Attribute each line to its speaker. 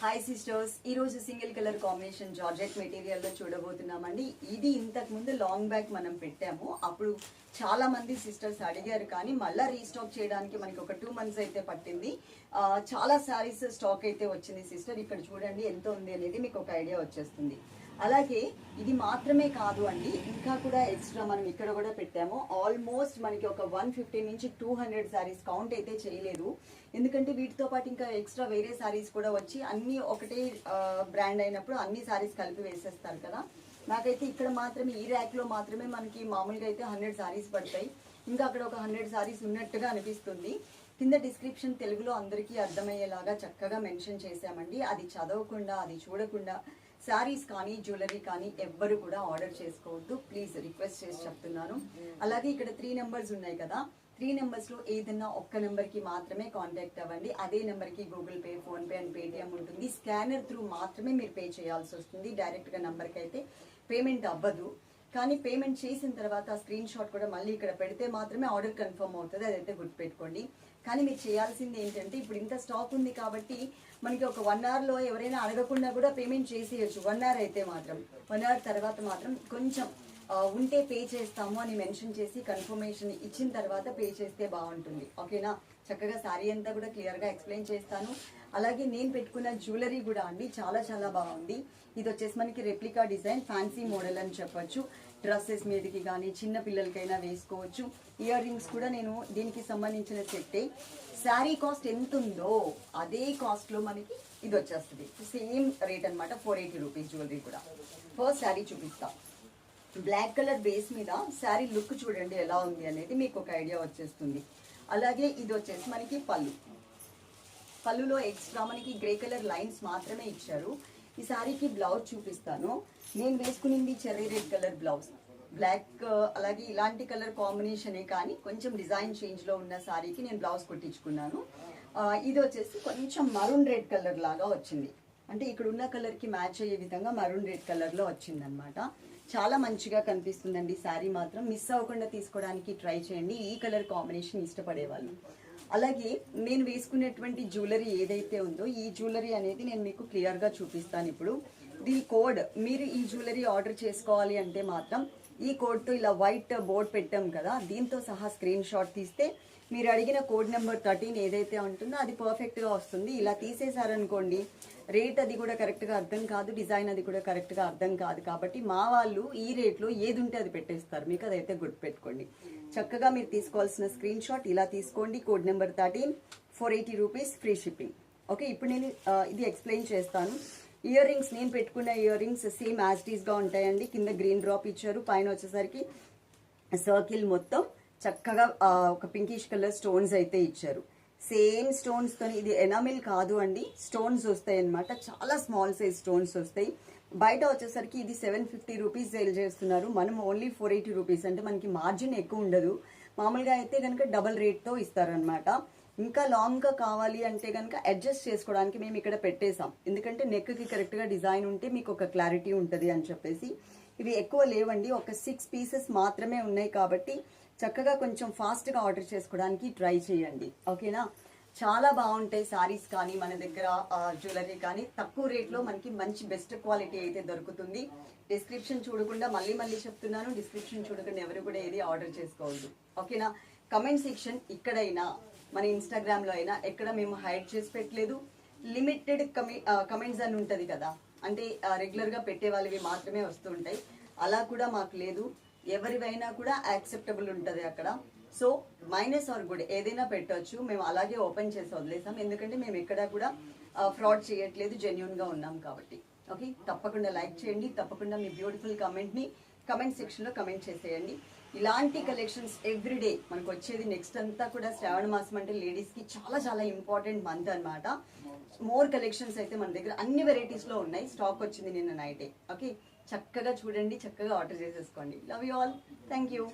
Speaker 1: Hi sisters, ఈ రోజు single colour combination georgette material లో చూడబోతున్నామండి. ఇది ఇంతకు ముందు లాంగ్ బ్యాక్ మనం పెట్టాము. అప్పుడు చాలా మంది సిస్టర్స్ అడిగారు, కానీ మళ్ళీ రీస్టాక్ చేయడానికి మనకి ఒక 2 months అయితే పట్టింది. చాలా శారీస్ స్టాక్ అయితే వచ్చింది సిస్టర్. ఇక్కడ చూడండి ఎంత ఉంది అనేది మీకు ఒక ఐడియా వచ్చేస్తుంది. అలాగే ఇది మాత్రమే కాదు అండి, ఇంకా కూడా ఎక్స్ట్రా మనం ఇక్కడ కూడా పెట్టాము. ఆల్మోస్ట్ మనకి ఒక 150 నుంచి 200 శారీస్ కౌంట్ అయితే చేయలేదు, ఎందుకంటే వీటితో పాటు ఇంకా ఎక్స్ట్రా వేరే శారీస్ కూడా వచ్చి అన్ని ఒకటే బ్రాండ్ అయినప్పుడు అన్ని శారీస్ కలిపి వేసేస్తారు కదా. నాకైతే ఇక్కడ మాత్రమే ఈ ర్యాక్ లో మాత్రమే మనకి మామూలుగా అయితే 100 శారీస్ పడతాయి. ఇంకా అక్కడ ఒక 100 శారీస్ ఉన్నట్టుగా అనిపిస్తుంది. కింద డిస్క్రిప్షన్ తెలుగులో అందరికీ అర్థమయ్యేలాగా చక్కగా మెన్షన్ చేశామండి. అది చదవకుండా, అది చూడకుండా శారీస్ కానీ జ్యువెలరీ కానీ ఎవ్వరు కూడా ఆర్డర్ చేసుకోవద్దు, ప్లీజ్ రిక్వెస్ట్ చేసి చెప్తున్నాను. అలాగే ఇక్కడ 3 నెంబర్స్ ఉన్నాయి కదా, 3 నెంబర్స్ లో ఏదైనా ఒక్క నెంబర్ కి మాత్రమే కాంటాక్ట్ అవ్వండి. అదే నెంబర్ కి Google pay, phone pay and Paytm ఉంటుంది. స్కానర్ త్రూ మాత్రమే మీరు పే చేయాల్సి వస్తుంది. డైరెక్ట్ గా నంబర్ కి అయితే పేమెంట్ అవ్వదు. కానీ పేమెంట్ చేసిన తర్వాత ఆ స్క్రీన్ షాట్ కూడా మళ్ళీ ఇక్కడ పెడితే మాత్రమే ఆర్డర్ కన్ఫర్మ్ అవుతుంది. అదైతే గుర్తుపెట్టుకోండి. కానీ మీరు చేయాల్సింది ఏంటంటే, ఇప్పుడు ఇంత స్టాక్ ఉంది కాబట్టి మనకి ఒక 1 hour లో ఎవరైనా అడగకుండా కూడా పేమెంట్ చేసేయచ్చు. 1 hour అయితే మాత్రం 1 hour తర్వాత మాత్రం కొంచెం ఉంటే పే చేస్తాము అని మెన్షన్ చేసి కన్ఫర్మేషన్ ఇచ్చిన తర్వాత పే చేస్తే బాగుంటుంది. ఓకేనా? చక్కగా శారీ అంతా కూడా క్లియర్గా ఎక్స్ప్లెయిన్ చేస్తాను. అలాగే నేను పెట్టుకున్న జ్యువెలరీ కూడా అండి చాలా చాలా బాగుంది. ఇది వచ్చేసి మనకి రెప్లికా డిజైన్, ఫ్యాన్సీ మోడల్ అని చెప్పొచ్చు. డ్రెస్సెస్ మీదకి కానీ చిన్న పిల్లలకైనా వేసుకోవచ్చు. ఇయర్ రింగ్స్ కూడా నేను దీనికి సంబంధించిన సెట్టే. శారీ కాస్ట్ ఎంత ఉందో అదే కాస్ట్లో మనకి ఇది వచ్చేస్తుంది. సేమ్ రేట్ అనమాట, 480 రూపీస్ జ్యువెలరీ కూడా. ఫస్ట్ శారీ చూపిస్తా. బ్లాక్ కలర్ బేస్ మీద శారీ లుక్ చూడండి ఎలా ఉంది అనేది మీకు ఒక ఐడియా వచ్చేస్తుంది. అలాగే ఇది వచ్చేసి మనకి పళ్ళులో ఎక్స్ట్రా మనకి గ్రే కలర్ లైన్స్ మాత్రమే ఇచ్చారు. ఈ శారీకి బ్లౌజ్ చూపిస్తాను. నేను వేసుకునింది cherry red colour blouse. Black అలాగే ఇలాంటి కలర్ కాంబినేషనే, కానీ కొంచెం డిజైన్ చేంజ్ లో ఉన్న శారీకి నేను బ్లౌజ్ కుట్టించుకున్నాను. ఇది వచ్చేసి కొంచెం మరూన్ రెడ్ కలర్ లాగా వచ్చింది. అంటే ఇక్కడ ఉన్న కలర్ కి మ్యాచ్ అయ్యే విధంగా మరూన్ రెడ్ కలర్ లో వచ్చింది అనమాట. చాలా మంచిగా కనిపిస్తుందండి శారీ మాత్రం. మిస్ అవ్వకుండా తీసుకోవడానికి ట్రై చేయండి ఈ కలర్ కాంబినేషన్ ఇష్టపడే వాళ్ళు. అలాగే నేను వేసుకునేటువంటి జ్యువెలరీ ఏదైతే ఉందో ఈ జ్యువెలరీ అనేది నేను మీకు క్లియర్గా చూపిస్తాను ఇప్పుడు. దీని కోడ్, మీరు ఈ జ్యువెలరీ ఆర్డర్ చేసుకోవాలి అంటే మాత్రం ఈ కోడ్తో ఇలా వైట్ బోర్డ్ పెట్టాం కదా, దీంతో సహా స్క్రీన్ షాట్ తీస్తే మీరు అడిగిన కోడ్ నెంబర్ 13 ఏదైతే ఉంటుందో అది పర్ఫెక్ట్గా వస్తుంది. ఇలా తీసేశారనుకోండి, రేట్ అది కూడా కరెక్ట్గా అర్థం కాదు, డిజైన్ అది కూడా కరెక్ట్గా అర్థం కాదు. కాబట్టి మా వాళ్ళు ఈ రేట్లో ఏది ఉంటే అది పెట్టేస్తారు మీకు, అదైతే గుర్తుపెట్టుకోండి. చక్కగా మీరు తీసుకోవాల్సిన స్క్రీన్ షాట్ ఇలా తీసుకోండి. Code number 13, 480 rupees, free shipping. Okay, ఇప్పుడు నేను ఇది ఎక్స్ప్లెయిన్ చేస్తాను. ఇయర్ రింగ్స్, నేను పెట్టుకున్న earrings same as it ఈస్గా ఉంటాయండి. కింద గ్రీన్ డ్రాప్ ఇచ్చారు, పైన వచ్చేసరికి సర్కిల్ మొత్తం చక్కగా ఒక పింకిష్ కలర్ స్టోన్స్ అయితే ఇచ్చారు. సేమ్ స్టోన్స్ తోని, ఇది ఎనామిల్ కాదు అండి, స్టోన్స్ వస్తాయి అనమాట. చాలా స్మాల్ సైజ్ స్టోన్స్ వస్తాయి. బయట వచ్చేసరికి ఇది 750 రూపీస్ సేల్ చేస్తున్నారు, మనం ఓన్లీ 480 రూపీస్. అంటే మనకి మార్జిన్ ఎక్కువ ఉండదు. మామూలుగా అయితే కనుక డబల్ రేట్తో ఇస్తారనమాట. ఇంకా లాంగ్గా కావాలి అంటే కనుక అడ్జస్ట్ చేసుకోవడానికి మేము ఇక్కడ పెట్టేసాం, ఎందుకంటే నెక్కి కరెక్ట్గా డిజైన్ ఉంటే మీకు ఒక క్లారిటీ ఉంటుంది అని చెప్పేసి. ఇవి ఎక్కువ లేవండి, ఒక 6 పీసెస్ మాత్రమే ఉన్నాయి. కాబట్టి చక్కగా కొంచెం ఫాస్ట్గా ఆర్డర్ చేసుకోవడానికి ట్రై చేయండి. ఓకేనా? చాలా బాగుంటాయి శారీస్ కానీ మన దగ్గర జ్యువెలరీ కానీ తక్కువ రేట్లో మనకి మంచి బెస్ట్ క్వాలిటీ అయితే దొరుకుతుంది. డిస్క్రిప్షన్ చూడకుండా మళ్ళీ చెప్తున్నాను, డిస్క్రిప్షన్ చూడకుండా ఎవరు కూడా ఏది ఆర్డర్ చేసుకోవద్దు. ఓకేనా? కమెంట్ సెక్షన్ ఇక్కడైనా మన ఇన్స్టాగ్రామ్లో అయినా ఎక్కడ మేము హైడ్ చేసి పెట్టలేదు. లిమిటెడ్ కమెంట్స్ అని ఉంటుంది కదా, అంటే రెగ్యులర్గా పెట్టే వాళ్ళవి మాత్రమే వస్తూ ఉంటాయి. అలా కూడా మాకు లేదు, ఎవరివైనా కూడా యాక్సెప్టబుల్ ఉంటుంది అక్కడ. సో మైనస్ ఆర్ గుడ్ ఏదైనా పెట్టవచ్చు, మేము అలాగే ఓపెన్ చేసి వదిలేసాం. ఎందుకంటే మేము ఎక్కడ కూడా ఫ్రాడ్ చేయట్లేదు, జెన్యున్గా ఉన్నాం కాబట్టి. ఓకే, తప్పకుండా లైక్ చేయండి, తప్పకుండా మీ బ్యూటిఫుల్ కమెంట్ని కమెంట్ సెక్షన్లో కమెంట్ చేసేయండి. ఇలాంటి కలెక్షన్స్ ఎవ్రీడే మనకు వచ్చేది. నెక్స్ట్ అంతా కూడా శ్రావణ మాసం అంటే లేడీస్కి చాలా చాలా ఇంపార్టెంట్ మంత్ అనమాట. మోర్ కలెక్షన్స్ అయితే మన దగ్గర అన్ని వెరైటీస్లో ఉన్నాయి. స్టాక్ వచ్చింది నిన్న నైటే. ఓకే, చక్కగా చూడండి, చక్కగా ఆర్డర్ చేసేసుకోండి. Love you all, thank you.